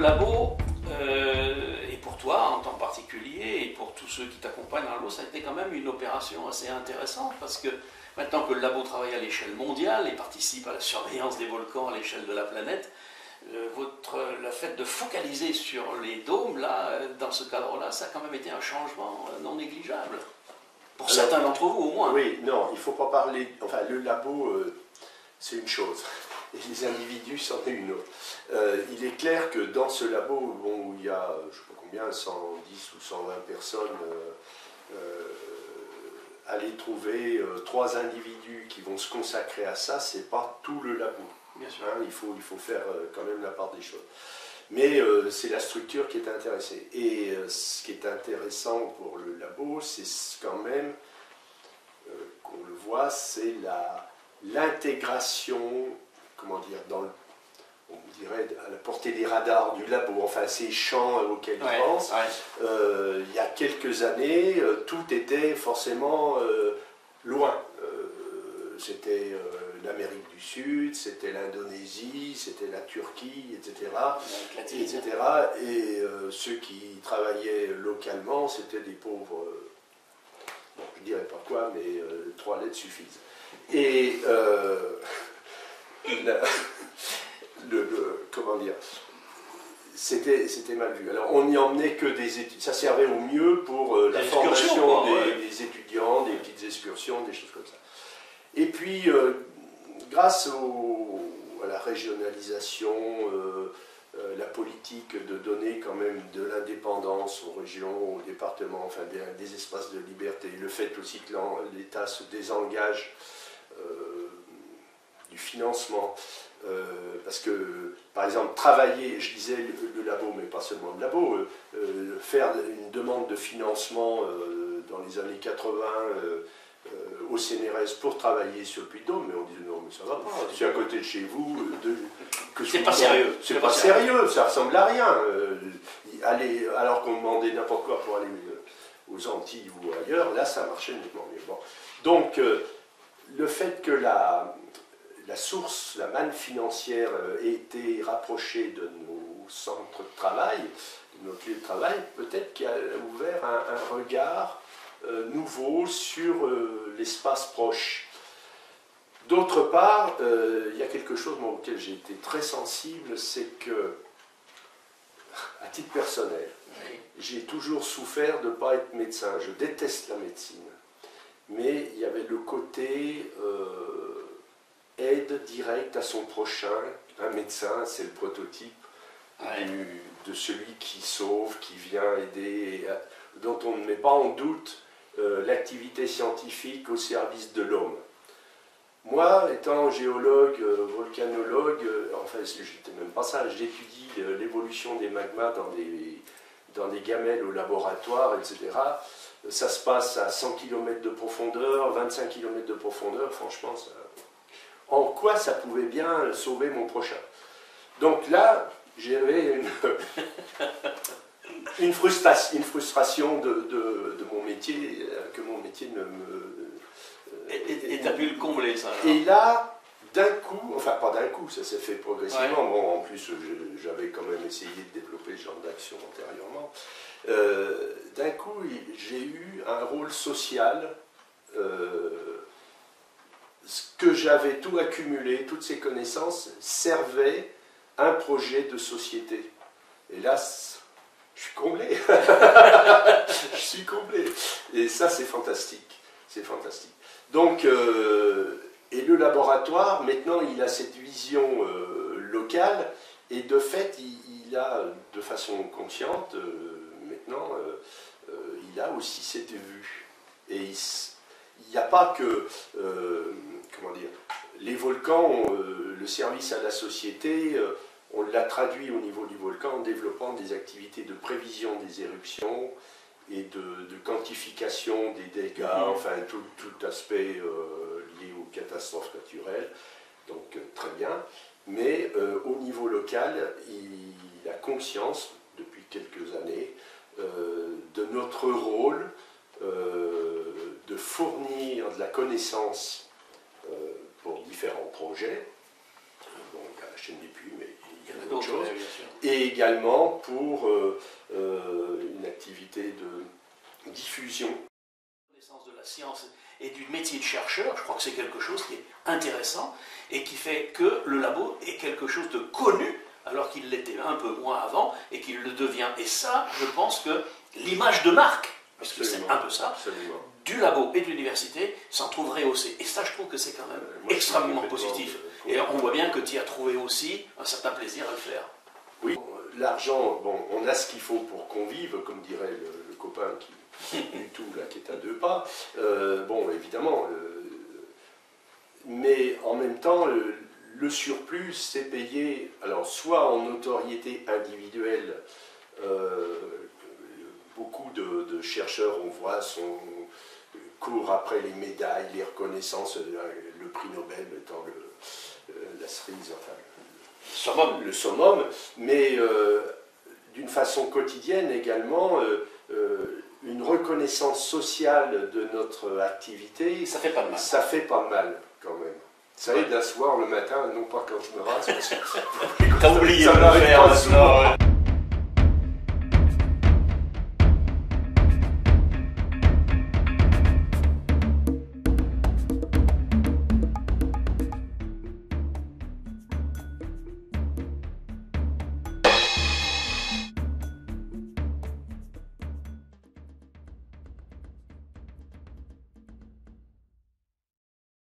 labo, et pour toi en tant que particulier, et pour tous ceux qui t'accompagnent dans le labo, ça a été quand même une opération assez intéressante, parce que maintenant que le labo travaille à l'échelle mondiale et participe à la surveillance des volcans à l'échelle de la planète, le fait de focaliser sur les dômes, là, dans ce cadre-là, ça a quand même été un changement non négligeable. Pour certains d'entre vous, au moins. Oui, non, il ne faut pas parler... Enfin, le labo, c'est une chose. Et les individus, c'en est une autre. Il est clair que dans ce labo, bon, où il y a, je ne sais pas combien, 110 ou 120 personnes, aller trouver 3 individus qui vont se consacrer à ça, ce n'est pas tout le labo. Bien sûr. Hein, il faut faire quand même la part des choses. Mais c'est la structure qui est intéressée. Et ce qui est intéressant pour le labo, c'est quand même, qu'on le voit, c'est l'intégration, comment dire, on dirait à la portée des radars du labo, enfin ces champs auxquels il pense. Il y a quelques années, tout était forcément loin. C'était l'Amérique du Sud, c'était l'Indonésie, c'était la Turquie, etc. Et ceux qui travaillaient localement, c'était des pauvres, bon, je ne dirais pas quoi, mais 3 lettres suffisent. Et comment dire, c'était mal vu. Alors on n'y emmenait que des études, ça servait au mieux pour la formation des étudiants, des petites excursions, des choses comme ça. Et puis, grâce à la régionalisation, la politique de donner quand même de l'indépendance aux régions, aux départements, enfin des espaces de liberté, le fait aussi que l'État se désengage du financement, parce que, par exemple, travailler, je disais le labo, mais pas seulement le labo, faire une demande de financement dans les années 80, au CNRS pour travailler sur le Puy-de-Dôme, mais on disait non, mais ça va pas, c'est à côté de chez vous. C'est pas sérieux. C'est pas sérieux, ça ressemble à rien. Alors qu'on demandait n'importe quoi pour aller aux Antilles ou ailleurs, là ça marchait nettement mieux. Bon. Donc, le fait que la source, la manne financière ait été rapprochée de nos centres de travail, de notre lieu de travail, peut-être qu'il a ouvert un regard nouveau sur l'espace proche. D'autre part, il y a quelque chose auquel j'ai été très sensible, c'est que, à titre personnel, j'ai toujours souffert de ne pas être médecin. Je déteste la médecine. Mais il y avait le côté aide directe à son prochain. Un médecin, c'est le prototype de celui qui sauve, qui vient aider, dont on ne met pas en doute l'activité scientifique au service de l'homme. Moi, étant géologue, volcanologue, enfin, je n'étais même pas ça, j'étudie l'évolution des magmas dans des gamelles au laboratoire, etc. Ça se passe à 100 km de profondeur, 25 km de profondeur, franchement, ça... en quoi ça pouvait bien sauver mon prochain? Donc là, j'avais une frustration de mon métier, que mon métier ne me... Et tu as pu le combler, ça alors. Et là, d'un coup, enfin pas d'un coup, ça s'est fait progressivement, bon, en plus j'avais quand même essayé de développer ce genre d'action antérieurement, d'un coup j'ai eu un rôle social, ce que j'avais tout accumulé, toutes ces connaissances servaient un projet de société. Et là, je suis comblé. Je suis comblé. Et ça, c'est fantastique. C'est fantastique. Donc, et le laboratoire, maintenant, il a cette vision locale, et de fait, il a, de façon consciente, maintenant, il a aussi cette vue. Et il n'y a pas que, comment dire, les volcans, le service à la société, on l'a traduit au niveau du volcan en développant des activités de prévision des éruptions et de quantification des dégâts, enfin tout aspect lié aux catastrophes naturelles, donc très bien. Mais au niveau local, il a conscience, depuis quelques années, de notre rôle de fournir de la connaissance pour différents projets. Donc à la chaîne des puits, mais il Il y en a d'autres d'autres, choses. ouais, bien sûr. Et également pour une activité de diffusion. La connaissance de la science et du métier de chercheur, je crois que c'est quelque chose qui est intéressant et qui fait que le labo est quelque chose de connu, alors qu'il l'était un peu moins avant et qu'il le devient. Et ça, je pense que l'image de marque, parce que c'est un peu ça, absolument. du labo et de l'université s'en trouve rehaussée. Et ça, je trouve que c'est quand même extrêmement positif. Et on voit bien que tu y as trouvé aussi un certain plaisir à le faire. Oui, l'argent, bon, on a ce qu'il faut pour qu'on vive, comme dirait le copain du tout, là, qui est à 2 pas. Bon, évidemment, mais en même temps, le surplus, c'est payé, alors soit en notoriété individuelle, beaucoup de chercheurs, on voit, courent après les médailles, les reconnaissances, le prix Nobel étant la cerise, enfin, le summum, mais d'une façon quotidienne également, une reconnaissance sociale de notre activité, Ça fait pas de mal. ça fait pas mal quand même. Ça aide à se voir le matin, non pas quand je me rase, parce que T'as oublié ça de le m'arrive faire pas souvent. maintenant.